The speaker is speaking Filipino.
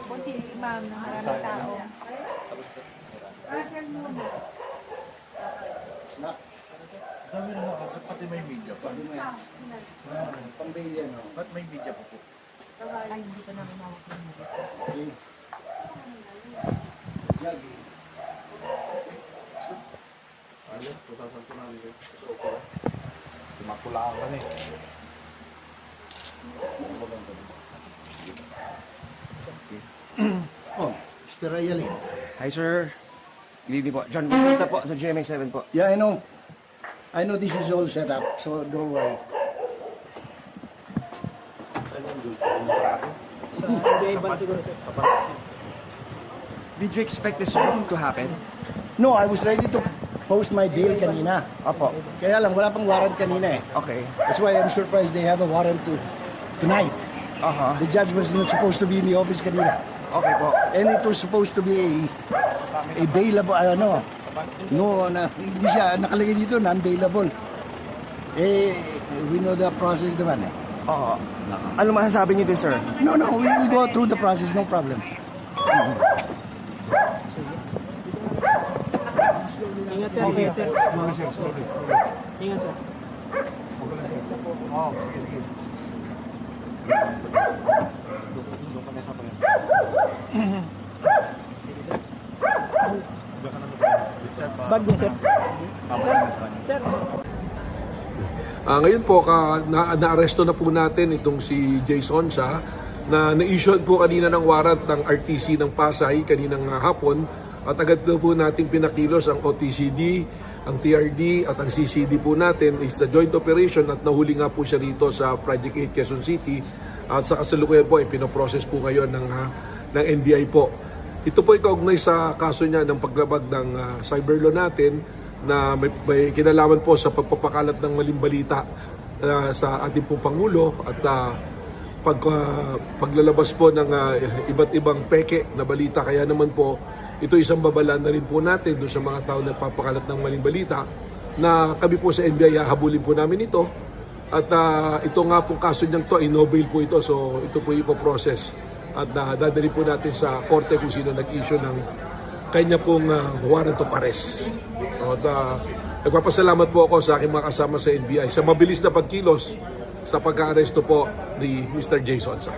Po si ma'am ng maraming tao. Sabi na ako, pati may media pa. Pambilya, no? Ba't may media pa po? Ay, hindi ko namin mawak ng mga. Ayos, tutasan ko namin kayo. Tumakulaan ka na eh. Oh, Mr. Ayali. Hi sir. Good evening po. John Bautista po sa GMA7 po. Yeah, I know. I know this is all set up, so don't worry. Did you expect this to happen? No, I was ready to post my bail kanina. Opo. Kaya lang, wala pang warrant kanina eh. Okay. That's why I'm surprised they have a warrant tonight. The judge was not supposed to be in the office kanina. Okay po. And it was supposed to be a bailable, hindi siya nakalagay dito, non-bailable. We know the process naman eh. Oo. Ano masasabi niyo din sir? No, we will go through the process, no problem. Ingat sir, ingat sir. Ingat sir. Oo, sige. Bag niya sir. Sir. Ngayon po, na-aresto na po natin itong si Jason Sa na na-issue po kanina ng warrant ng RTC ng Pasay kaninang hapon at agad po nating pinakilos ang OTCD, ang TRD at ang CCD po natin is a joint operation at nahuli nga po siya rito sa Project 8 Quezon City at sa kasalukuyan po ipinoprocess po ngayon ng NBI po. Ito po ikaugnay sa kaso niya ng paglabag ng cyber law natin na may kinalaman po sa pagpapakalat ng maling balita sa ating pong Pangulo at paglalabas po ng iba't ibang peke na balita. Kaya naman po, ito isang babala na rin po natin doon sa mga tao na nagpapakalat ng maling balita na kami po sa NBI habulin po namin ito. At ito nga pong kaso niyang to, in-no-bail po ito, so ito po ipoprocess. At dadali po natin sa korte kung sino nag-issue ng kanya pong warrant of arrest. At nagpapasalamat po ako sa aking mga kasama sa NBI sa mabilis na pagkilos sa pagka-aresto po ni Mr. Jason Sa.